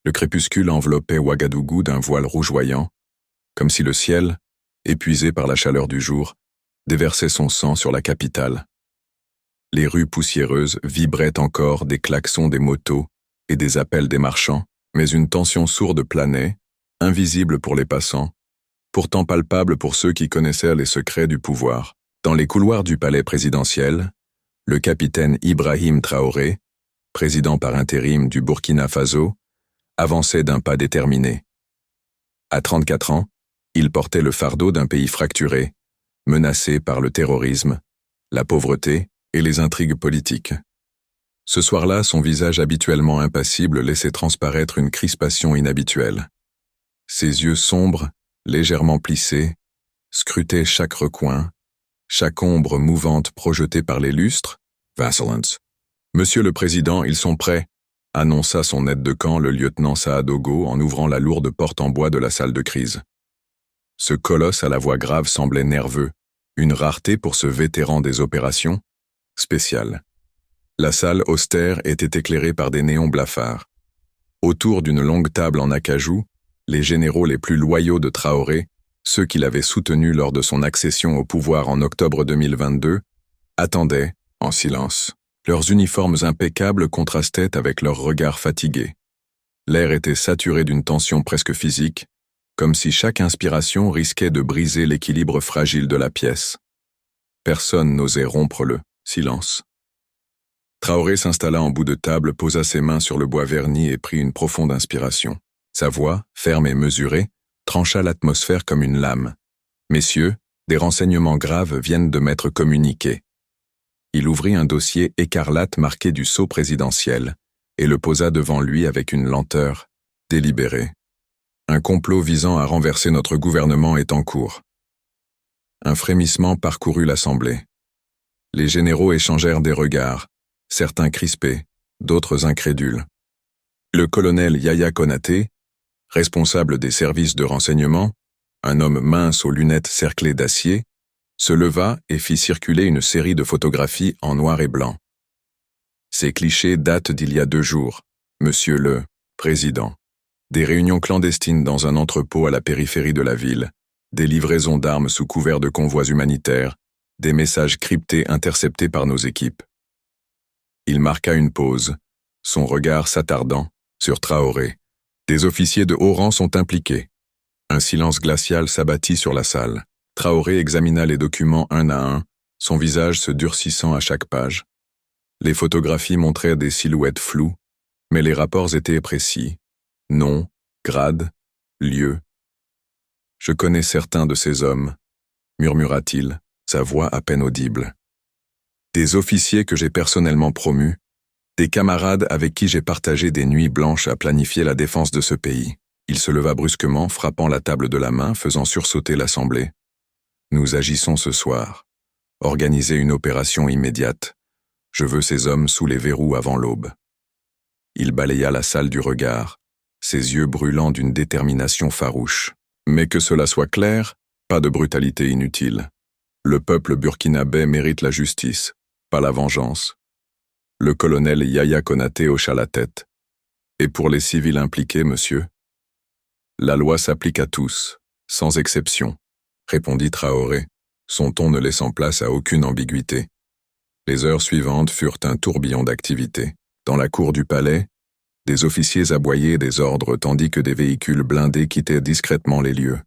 Le crépuscule enveloppait Ouagadougou d'un voile rougeoyant, comme si le ciel, épuisé par la chaleur du jour, déversait son sang sur la capitale. Les rues poussiéreuses vibraient encore des klaxons des motos et des appels des marchands, mais une tension sourde planait, invisible pour les passants, pourtant palpable pour ceux qui connaissaient les secrets du pouvoir. Dans les couloirs du palais présidentiel, le capitaine Ibrahim Traoré, président par intérim du Burkina Faso, avançait d'un pas déterminé. À 34 ans, il portait le fardeau d'un pays fracturé, menacé par le terrorisme, la pauvreté et les intrigues politiques. Ce soir-là, son visage habituellement impassible laissait transparaître une crispation inhabituelle. Ses yeux sombres, légèrement plissés, scrutaient chaque recoin, chaque ombre mouvante projetée par les lustres. Vacillance. Monsieur le Président, ils sont prêts, annonça son aide de camp le lieutenant Saadogo en ouvrant la lourde porte en bois de la salle de crise. Ce colosse à la voix grave semblait nerveux, une rareté pour ce vétéran des opérations spéciales. La salle austère était éclairée par des néons blafards. Autour d'une longue table en acajou, les généraux les plus loyaux de Traoré, ceux qui l'avaient soutenu lors de son accession au pouvoir en octobre 2022, attendaient, en silence. Leurs uniformes impeccables contrastaient avec leurs regards fatigués. L'air était saturé d'une tension presque physique, comme si chaque inspiration risquait de briser l'équilibre fragile de la pièce. Personne n'osait rompre le silence. Traoré s'installa en bout de table, posa ses mains sur le bois verni et prit une profonde inspiration. Sa voix, ferme et mesurée, trancha l'atmosphère comme une lame. « Messieurs, des renseignements graves viennent de m'être communiqués. » Il ouvrit un dossier écarlate marqué du sceau présidentiel et le posa devant lui avec une lenteur délibérée. Un complot visant à renverser notre gouvernement est en cours. Un frémissement parcourut l'Assemblée. Les généraux échangèrent des regards, certains crispés, d'autres incrédules. Le colonel Yaya Konaté, responsable des services de renseignement, un homme mince aux lunettes cerclées d'acier, se leva et fit circuler une série de photographies en noir et blanc. Ces clichés datent d'il y a 2 jours, Monsieur le Président. Des réunions clandestines dans un entrepôt à la périphérie de la ville, des livraisons d'armes sous couvert de convois humanitaires, des messages cryptés interceptés par nos équipes. Il marqua une pause, son regard s'attardant sur Traoré. Des officiers de haut rang sont impliqués. Un silence glacial s'abattit sur la salle. Traoré examina les documents un à un, son visage se durcissant à chaque page. Les photographies montraient des silhouettes floues, mais les rapports étaient précis. Nom, grade, lieu. « Je connais certains de ces hommes », murmura-t-il, sa voix à peine audible. « Des officiers que j'ai personnellement promus, des camarades avec qui j'ai partagé des nuits blanches à planifier la défense de ce pays. » Il se leva brusquement, frappant la table de la main, faisant sursauter l'Assemblée. « Nous agissons ce soir. Organisez une opération immédiate. Je veux ces hommes sous les verrous avant l'aube. » Il balaya la salle du regard, ses yeux brûlants d'une détermination farouche. Mais que cela soit clair, pas de brutalité inutile. Le peuple burkinabé mérite la justice, pas la vengeance. Le colonel Yaya Konaté hocha la tête. « Et pour les civils impliqués, monsieur ? » « La loi s'applique à tous, sans exception, » répondit Traoré, son ton ne laissant place à aucune ambiguïté. Les heures suivantes furent un tourbillon d'activité. Dans la cour du palais, des officiers aboyaient des ordres tandis que des véhicules blindés quittaient discrètement les lieux.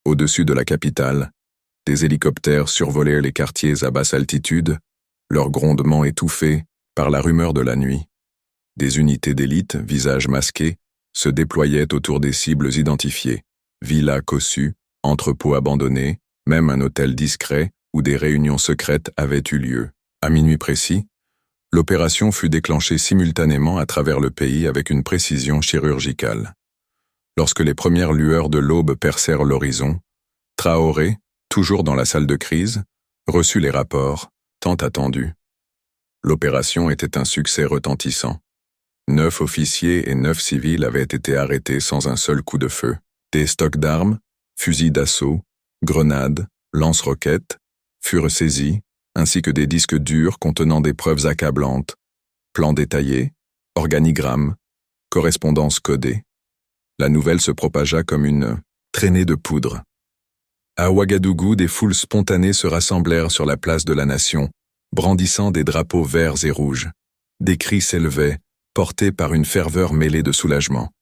Au-dessus de la capitale, des hélicoptères survolaient les quartiers à basse altitude, leurs grondements étouffés par la rumeur de la nuit. Des unités d'élite, visages masqués, se déployaient autour des cibles identifiées, villas cossues, entrepôts abandonnés, même un hôtel discret où des réunions secrètes avaient eu lieu. À minuit précis, l'opération fut déclenchée simultanément à travers le pays avec une précision chirurgicale. Lorsque les premières lueurs de l'aube percèrent l'horizon, Traoré, toujours dans la salle de crise, reçut les rapports, tant attendus. L'opération était un succès retentissant. 9 officiers et 9 civils avaient été arrêtés sans un seul coup de feu. Des stocks d'armes, fusils d'assaut, grenades, lance-roquettes furent saisis, ainsi que des disques durs contenant des preuves accablantes, plans détaillés, organigrammes, correspondance codée. La nouvelle se propagea comme une traînée de poudre. À Ouagadougou, des foules spontanées se rassemblèrent sur la place de la Nation, brandissant des drapeaux verts et rouges. Des cris s'élevaient, portés par une ferveur mêlée de soulagement.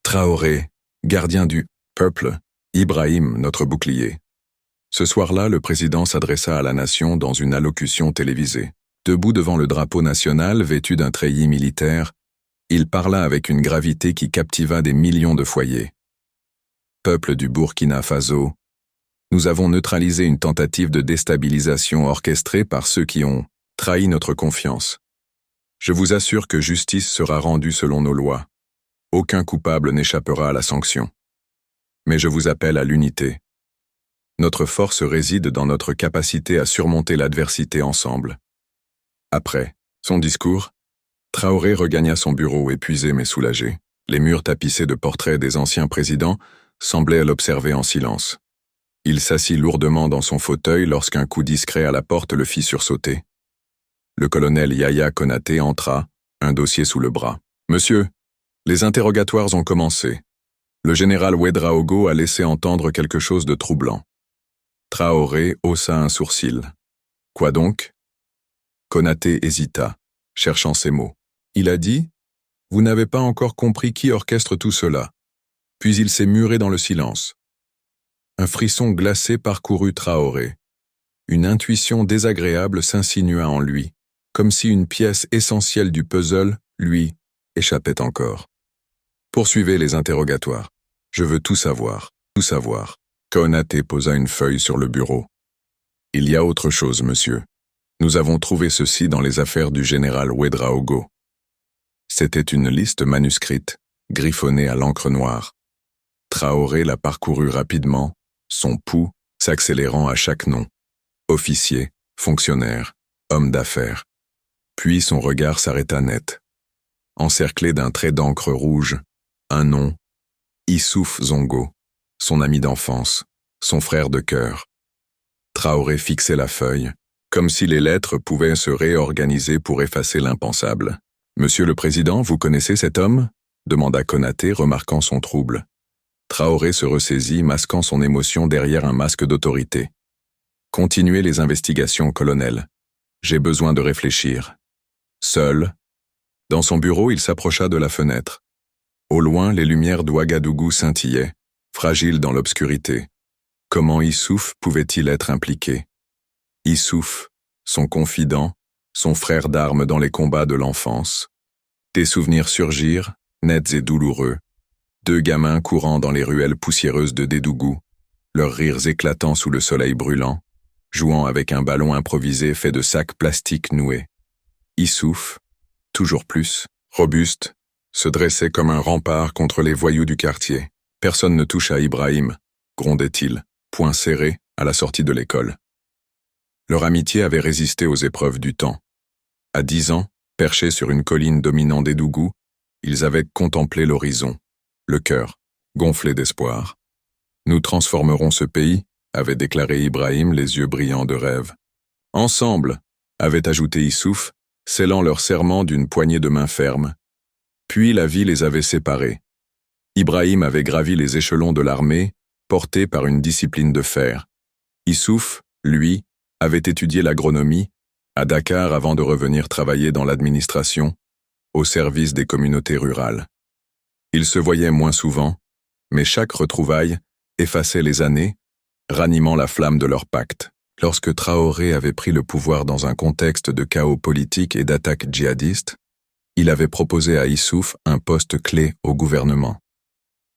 Traoré, gardien du peuple, Ibrahim, notre bouclier. Ce soir-là, le président s'adressa à la nation dans une allocution télévisée. Debout devant le drapeau national, vêtu d'un treillis militaire, il parla avec une gravité qui captiva des millions de foyers. Peuple du Burkina Faso, nous avons neutralisé une tentative de déstabilisation orchestrée par ceux qui ont trahi notre confiance. Je vous assure que justice sera rendue selon nos lois. Aucun coupable n'échappera à la sanction. Mais je vous appelle à l'unité. Notre force réside dans notre capacité à surmonter l'adversité ensemble. Après son discours, Traoré regagna son bureau épuisé mais soulagé. Les murs tapissés de portraits des anciens présidents semblaient l'observer en silence. Il s'assit lourdement dans son fauteuil lorsqu'un coup discret à la porte le fit sursauter. Le colonel Yaya Konaté entra, un dossier sous le bras. « Monsieur, les interrogatoires ont commencé. Le général Ouedraogo a laissé entendre quelque chose de troublant. » Traoré haussa un sourcil. « Quoi donc ?» Konaté hésita, cherchant ses mots. Il a dit « Vous n'avez pas encore compris qui orchestre tout cela. » Puis il s'est muré dans le silence. Un frisson glacé parcourut Traoré. Une intuition désagréable s'insinua en lui, comme si une pièce essentielle du puzzle, lui, échappait encore. Poursuivez les interrogatoires. Je veux tout savoir, tout savoir. Konaté posa une feuille sur le bureau. Il y a autre chose, monsieur. Nous avons trouvé ceci dans les affaires du général Ouedraogo. C'était une liste manuscrite, griffonnée à l'encre noire. Traoré la parcourut rapidement, son pouls s'accélérant à chaque nom. Officier, fonctionnaire, homme d'affaires. Puis son regard s'arrêta net. Encerclé d'un trait d'encre rouge, un nom, Issouf Zongo, son ami d'enfance, son frère de cœur. Traoré fixait la feuille, comme si les lettres pouvaient se réorganiser pour effacer l'impensable. « Monsieur le Président, vous connaissez cet homme ?» demanda Konaté, remarquant son trouble. Traoré se ressaisit, masquant son émotion derrière un masque d'autorité. « Continuez les investigations, colonel. J'ai besoin de réfléchir. » Seul, dans son bureau, il s'approcha de la fenêtre. Au loin, les lumières d'Ouagadougou scintillaient, fragiles dans l'obscurité. Comment Issouf pouvait-il être impliqué? Issouf, son confident, son frère d'armes dans les combats de l'enfance. Des souvenirs surgirent, nets et douloureux. Deux gamins courant dans les ruelles poussiéreuses de Dédougou, leurs rires éclatant sous le soleil brûlant, jouant avec un ballon improvisé fait de sacs plastiques noués. Issouf, toujours plus, robuste, se dressait comme un rempart contre les voyous du quartier. Personne ne touche à Ibrahim, grondait-il, poing serré, à la sortie de l'école. Leur amitié avait résisté aux épreuves du temps. À 10 ans, perchés sur une colline dominant Dédougou, ils avaient contemplé l'horizon, le cœur, gonflé d'espoir. « Nous transformerons ce pays », avait déclaré Ibrahim, les yeux brillants de rêve. « Ensemble », avait ajouté Issouf, scellant leur serment d'une poignée de main ferme. Puis la vie les avait séparés. Ibrahim avait gravi les échelons de l'armée, porté par une discipline de fer. Issouf, lui, avait étudié l'agronomie, à Dakar avant de revenir travailler dans l'administration, au service des communautés rurales. Ils se voyaient moins souvent, mais chaque retrouvaille effaçait les années, ranimant la flamme de leur pacte. Lorsque Traoré avait pris le pouvoir dans un contexte de chaos politique et d'attaques djihadistes, il avait proposé à Issouf un poste clé au gouvernement.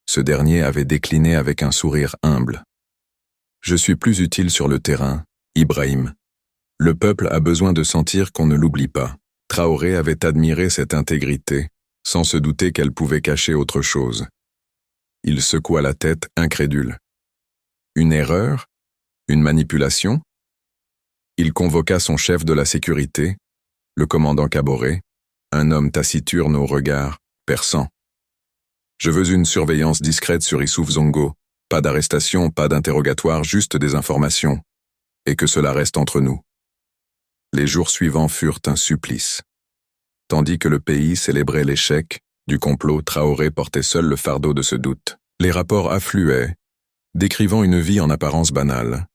Ce dernier avait décliné avec un sourire humble. « Je suis plus utile sur le terrain, Ibrahim. Le peuple a besoin de sentir qu'on ne l'oublie pas. » Traoré avait admiré cette intégrité, sans se douter qu'elle pouvait cacher autre chose. Il secoua la tête, incrédule. Une erreur? Une manipulation? Il convoqua son chef de la sécurité, le commandant Kaboré, un homme taciturne au regard perçant. « Je veux une surveillance discrète sur Issouf Zongo, pas d'arrestation, pas d'interrogatoire, juste des informations, et que cela reste entre nous. » Les jours suivants furent un supplice. Tandis que le pays célébrait l'échec, Du complot, Traoré portait seul le fardeau de ce doute. Les rapports affluaient, décrivant une vie en apparence banale.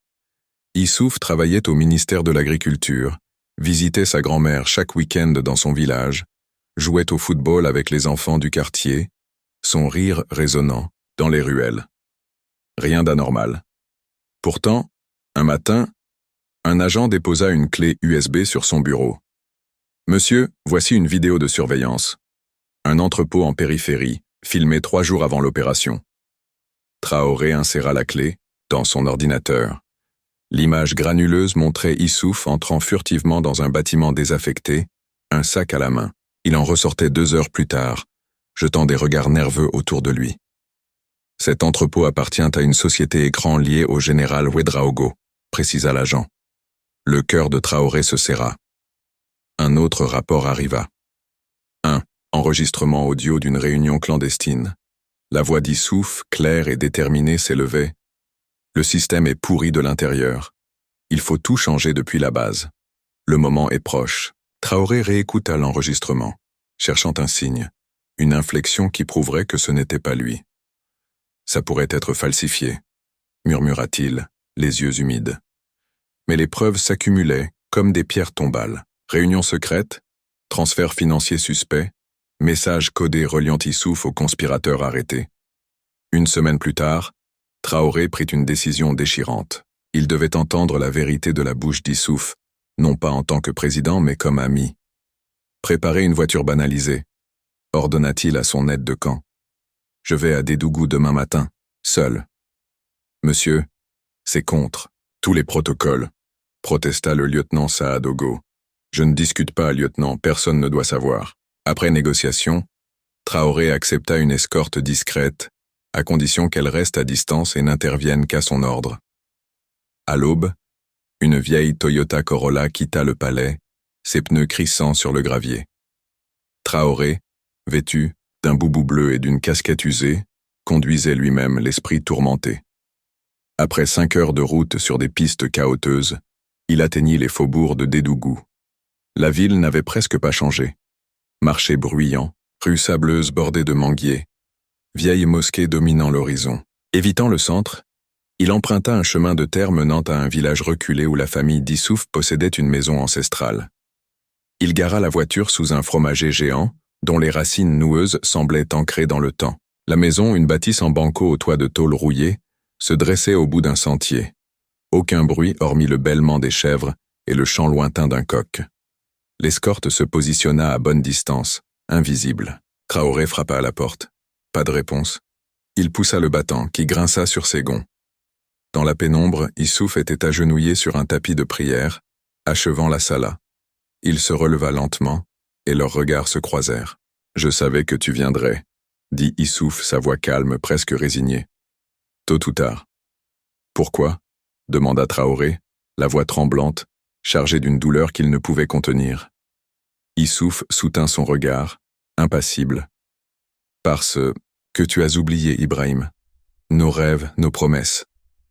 Issouf travaillait au ministère de l'Agriculture, visitait sa grand-mère chaque week-end dans son village, jouait au football avec les enfants du quartier, son rire résonnant dans les ruelles. Rien d'anormal. Pourtant, un matin, un agent déposa une clé USB sur son bureau. « Monsieur, voici une vidéo de surveillance. Un entrepôt en périphérie, filmé 3 jours avant l'opération. » Traoré inséra la clé dans son ordinateur. L'image granuleuse montrait Issouf entrant furtivement dans un bâtiment désaffecté, un sac à la main. Il en ressortait 2 heures plus tard, jetant des regards nerveux autour de lui. Cet entrepôt appartient à une société écran liée au général Ouedraogo, précisa l'agent. Le cœur de Traoré se serra. Un autre rapport arriva. Enregistrement audio d'une réunion clandestine. La voix d'Issouf, claire et déterminée, s'élevait. Le système est pourri de l'intérieur. Il faut tout changer depuis la base. Le moment est proche. Traoré réécouta l'enregistrement, cherchant un signe, une inflexion qui prouverait que ce n'était pas lui. Ça pourrait être falsifié, murmura-t-il, les yeux humides. Mais les preuves s'accumulaient comme des pierres tombales. Réunion secrète, transfert financier suspect, message codé reliant Issouf au conspirateur arrêté. 1 semaine plus tard, Traoré prit une décision déchirante. Il devait entendre la vérité de la bouche d'Issouf, non pas en tant que président, mais comme ami. Préparer une voiture banalisée, ordonna-t-il à son aide de camp. Je vais à Dédougou demain matin, seul. Monsieur, c'est contre tous les protocoles, protesta le lieutenant Saadogo. Je ne discute pas, lieutenant, personne ne doit savoir. Après négociation, Traoré accepta une escorte discrète, à condition qu'elle reste à distance et n'intervienne qu'à son ordre. À l'aube, une vieille Toyota Corolla quitta le palais, ses pneus crissant sur le gravier. Traoré, vêtu d'un boubou bleu et d'une casquette usée, conduisait lui-même l'esprit tourmenté. Après 5 heures de route sur des pistes chaotiques, il atteignit les faubourgs de Dédougou. La ville n'avait presque pas changé. Marché bruyant, rue sableuse bordée de manguiers, vieille mosquée dominant l'horizon. Évitant le centre, il emprunta un chemin de terre menant à un village reculé où la famille d'Issouf possédait une maison ancestrale. Il gara la voiture sous un fromager géant, dont les racines noueuses semblaient ancrées dans le temps. La maison, une bâtisse en banco au toit de tôle rouillée, se dressait au bout d'un sentier. Aucun bruit hormis le bêlement des chèvres et le chant lointain d'un coq. L'escorte se positionna à bonne distance, invisible. Traoré frappa à la porte. Pas de réponse. Il poussa le battant, qui grinça sur ses gonds. Dans la pénombre, Issouf était agenouillé sur un tapis de prière, achevant la sala. Il se releva lentement, et leurs regards se croisèrent. « Je savais que tu viendrais », dit Issouf, sa voix calme, presque résignée. « Tôt ou tard. »« Pourquoi » demanda Traoré, la voix tremblante, chargée d'une douleur qu'il ne pouvait contenir. Issouf soutint son regard, impassible. « Parce que tu as oublié, Ibrahim. Nos rêves, nos promesses.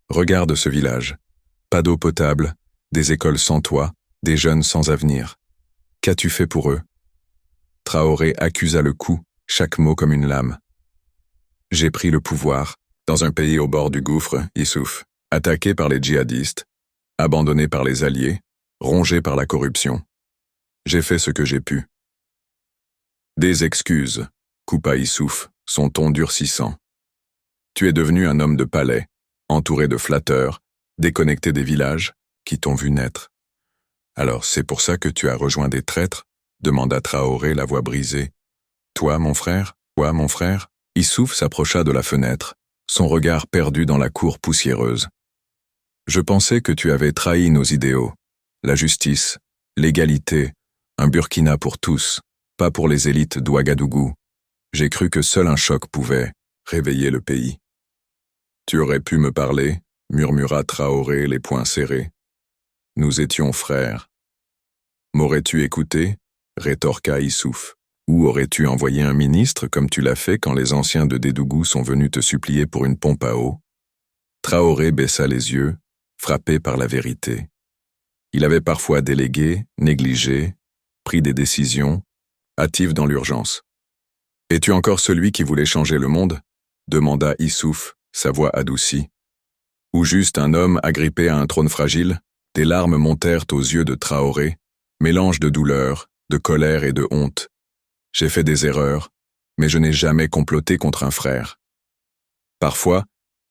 Regarde ce village. Pas d'eau potable, des écoles sans toit, des jeunes sans avenir. Qu'as-tu fait pour eux ?» Traoré accusa le coup, chaque mot comme une lame. « J'ai pris le pouvoir, dans un pays au bord du gouffre, Issouf, attaqué par les djihadistes, abandonné par les alliés, rongé par la corruption. J'ai fait ce que j'ai pu. » « Des excuses, » coupa Issouf, son ton durcissant. « Tu es devenu un homme de palais, entouré de flatteurs, déconnecté des villages, qui t'ont vu naître. Alors c'est pour ça que tu as rejoint des traîtres ?» demanda Traoré, la voix brisée. « Toi, mon frère ?» Issouf s'approcha de la fenêtre, son regard perdu dans la cour poussiéreuse. « Je pensais que tu avais trahi nos idéaux. La justice, l'égalité, un Burkina pour tous, pas pour les élites d'Ouagadougou. J'ai cru que seul un choc pouvait réveiller le pays. »« Tu aurais pu me parler » murmura Traoré, les poings serrés. « Nous étions frères. »« M'aurais-tu écouté » rétorqua Issouf. « Ou aurais-tu envoyé un ministre comme tu l'as fait quand les anciens de Dédougou sont venus te supplier pour une pompe à eau ?» Traoré baissa les yeux, frappé par la vérité. Il avait parfois délégué, négligé, pris des décisions, hâtives dans l'urgence. Es-tu encore celui qui voulait changer le monde? Demanda Issouf, sa voix adoucie. Ou juste un homme agrippé à un trône fragile? Des larmes montèrent aux yeux de Traoré, mélange de douleur, de colère et de honte. J'ai fait des erreurs, mais je n'ai jamais comploté contre un frère. Parfois,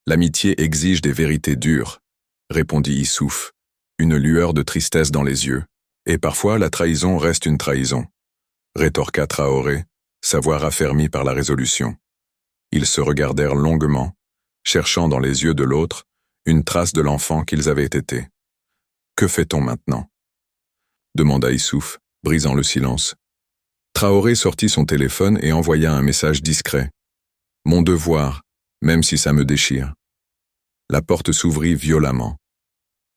l'amitié exige des vérités dures, répondit Issouf, une lueur de tristesse dans les yeux. Et parfois, la trahison reste une trahison, rétorqua Traoré, sa voix raffermie par la résolution. Ils se regardèrent longuement, cherchant dans les yeux de l'autre une trace de l'enfant qu'ils avaient été. Que fait-on maintenant? Demanda Issouf, brisant le silence. Traoré sortit son téléphone et envoya un message discret. Mon devoir, même si ça me déchire. La porte s'ouvrit violemment.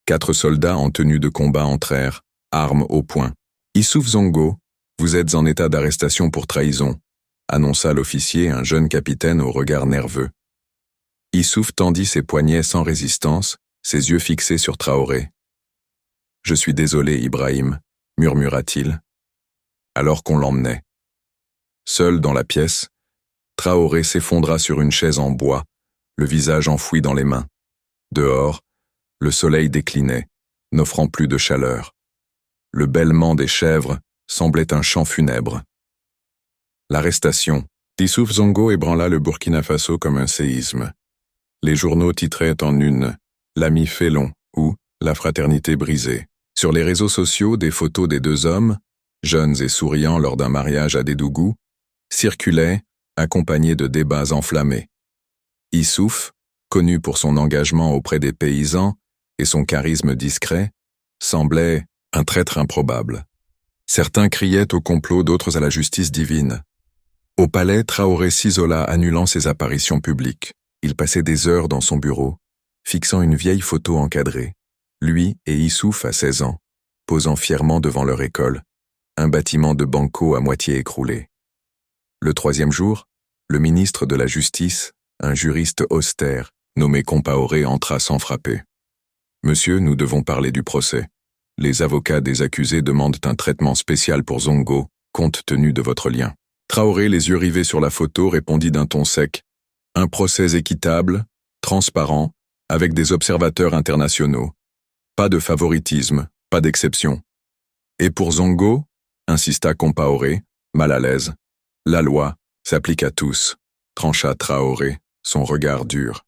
4 soldats en tenue de combat entrèrent, armes au poing. Issouf Zongo, vous êtes en état d'arrestation pour trahison, annonça l'officier, un jeune capitaine au regard nerveux. Issouf tendit ses poignets sans résistance, ses yeux fixés sur Traoré. Je suis désolé, Ibrahim, murmura-t-il, alors qu'on l'emmenait. Seul dans la pièce, Traoré s'effondra sur une chaise en bois, le visage enfoui dans les mains. Dehors, le soleil déclinait, n'offrant plus de chaleur. Le bêlement des chèvres semblait un chant funèbre. L'arrestation d'Issouf Zongo ébranla le Burkina Faso comme un séisme. Les journaux titraient en une « L'ami félon » ou « La fraternité brisée ». Sur les réseaux sociaux, des photos des 2 hommes, jeunes et souriants lors d'un mariage à Dédougou, circulaient, accompagnés de débats enflammés. Issouf, connu pour son engagement auprès des paysans et son charisme discret, semblait un traître improbable. Certains criaient au complot, d'autres à la justice divine. Au palais, Traoré s'isola, annulant ses apparitions publiques. Il passait des heures dans son bureau, fixant une vieille photo encadrée. Lui et Issouf à 16 ans, posant fièrement devant leur école, un bâtiment de banco à moitié écroulé. Le 3e jour, le ministre de la Justice, un juriste austère, nommé Compaoré, entra sans frapper. « Monsieur, nous devons parler du procès. Les avocats des accusés demandent un traitement spécial pour Zongo, compte tenu de votre lien. » Traoré, les yeux rivés sur la photo, répondit d'un ton sec. « Un procès équitable, transparent, avec des observateurs internationaux. Pas de favoritisme, pas d'exception. » Et pour Zongo, insista Compaoré, mal à l'aise, la loi s'applique à tous, trancha Traoré, son regard dur.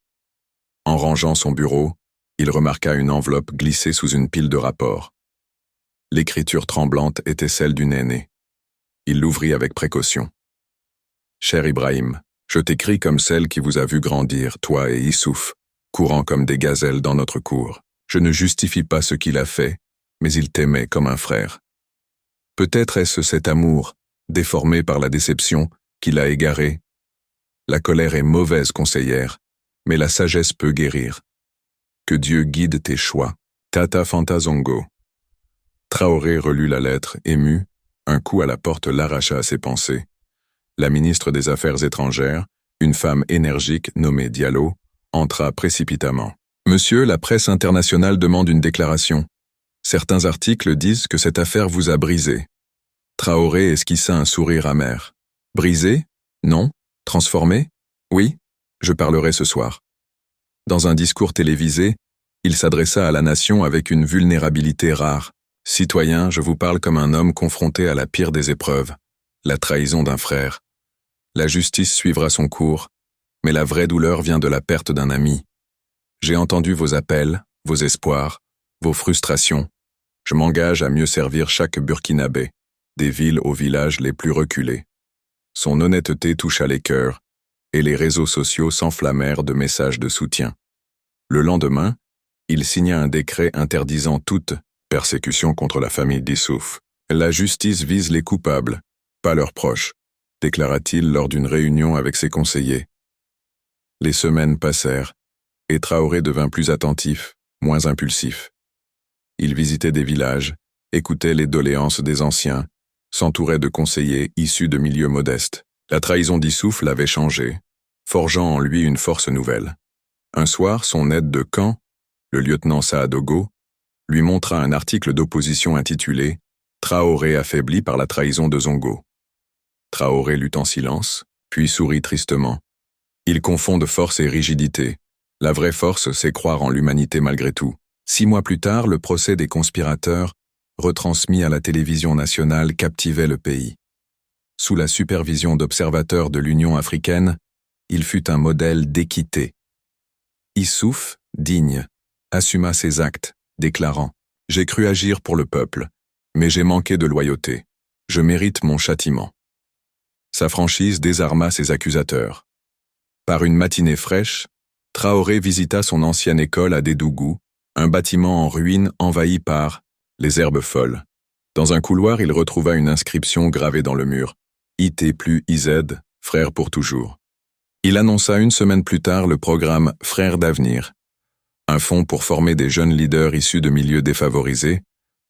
En rangeant son bureau, il remarqua une enveloppe glissée sous une pile de rapports. L'écriture tremblante était celle d'une aînée. Il l'ouvrit avec précaution. « Cher Ibrahim, je t'écris comme celle qui vous a vu grandir, toi et Issouf, courant comme des gazelles dans notre cour. Je ne justifie pas ce qu'il a fait, mais il t'aimait comme un frère. Peut-être est-ce cet amour, déformé par la déception, qui l'a égaré. La colère est mauvaise conseillère, mais la sagesse peut guérir. Que Dieu guide tes choix. Tata Fanta Zongo. » Traoré relut la lettre, ému, un coup à la porte l'arracha à ses pensées. La ministre des Affaires étrangères, une femme énergique nommée Diallo, entra précipitamment. « Monsieur, la presse internationale demande une déclaration. Certains articles disent que cette affaire vous a brisé. » Traoré esquissa un sourire amer. « Brisé? Non? Transformé? Oui, je parlerai ce soir. » Dans un discours télévisé, il s'adressa à la nation avec une vulnérabilité rare. « Citoyens, je vous parle comme un homme confronté à la pire des épreuves, la trahison d'un frère. La justice suivra son cours, mais la vraie douleur vient de la perte d'un ami. J'ai entendu vos appels, vos espoirs, vos frustrations. Je m'engage à mieux servir chaque Burkinabé, des villes aux villages les plus reculés. » Son honnêteté toucha les cœurs, et les réseaux sociaux s'enflammèrent de messages de soutien. Le lendemain, il signa un décret interdisant toute persécution contre la famille d'Issouf. « La justice vise les coupables, pas leurs proches », déclara-t-il lors d'une réunion avec ses conseillers. Les semaines passèrent, et Traoré devint plus attentif, moins impulsif. Il visitait des villages, écoutait les doléances des anciens, s'entourait de conseillers issus de milieux modestes. La trahison d'Issouf l'avait changé, forgeant en lui une force nouvelle. Un soir, son aide de camp, le lieutenant Saadogo, lui montra un article d'opposition intitulé « Traoré affaibli par la trahison de Zongo ». Traoré lut en silence, puis sourit tristement. Ils confondent force et rigidité. La vraie force, c'est croire en l'humanité malgré tout. 6 mois plus tard, le procès des conspirateurs, retransmis à la télévision nationale, captivait le pays. Sous la supervision d'observateurs de l'Union africaine, il fut un modèle d'équité. Issouf, digne, assuma ses actes, déclarant « J'ai cru agir pour le peuple, mais j'ai manqué de loyauté. Je mérite mon châtiment. » Sa franchise désarma ses accusateurs. Par une matinée fraîche, Traoré visita son ancienne école à Dédougou, un bâtiment en ruine envahi par les herbes folles. Dans un couloir, il retrouva une inscription gravée dans le mur. IT plus IZ, frères pour toujours. Il annonça 1 semaine plus tard le programme Frères d'avenir, un fonds pour former des jeunes leaders issus de milieux défavorisés,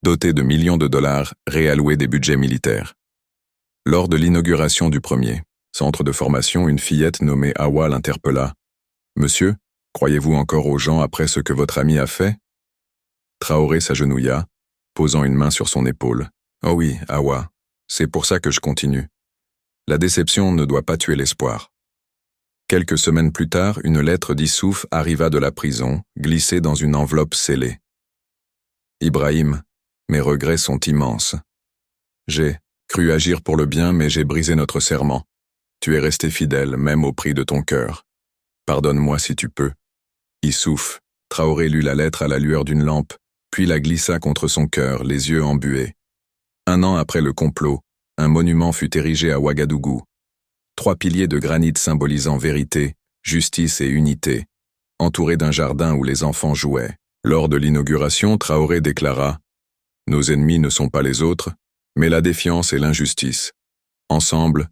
doté de millions de dollars réalloués des budgets militaires. Lors de l'inauguration du premier centre de formation, une fillette nommée Awa l'interpella. « Monsieur, croyez-vous encore aux gens après ce que votre ami a fait ?» Traoré s'agenouilla, posant une main sur son épaule. « Oh oui, Awa, c'est pour ça que je continue. La déception ne doit pas tuer l'espoir. » Quelques semaines plus tard, une lettre d'Issouf arriva de la prison, glissée dans une enveloppe scellée. « Ibrahim, mes regrets sont immenses. J'ai cru agir pour le bien, mais j'ai brisé notre serment. Tu es resté fidèle, même au prix de ton cœur. Pardonne-moi si tu peux. » Issouf, Traoré lut la lettre à la lueur d'une lampe, puis la glissa contre son cœur, les yeux embués. 1 an après le complot, un monument fut érigé à Ouagadougou. 3 piliers de granit symbolisant vérité, justice et unité, entourés d'un jardin où les enfants jouaient. Lors de l'inauguration, Traoré déclara « Nos ennemis ne sont pas les autres, mais la défiance et l'injustice. Ensemble,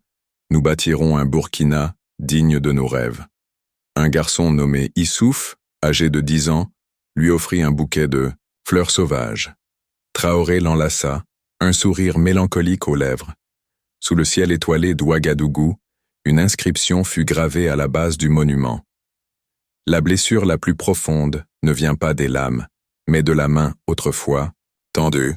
nous bâtirons un Burkina digne de nos rêves. » Un garçon nommé Issouf, âgé de 10 ans, lui offrit un bouquet de fleurs sauvages. Traoré l'enlaça, un sourire mélancolique aux lèvres. Sous le ciel étoilé d'Ouagadougou, une inscription fut gravée à la base du monument. La blessure la plus profonde ne vient pas des lames, mais de la main autrefois tendue,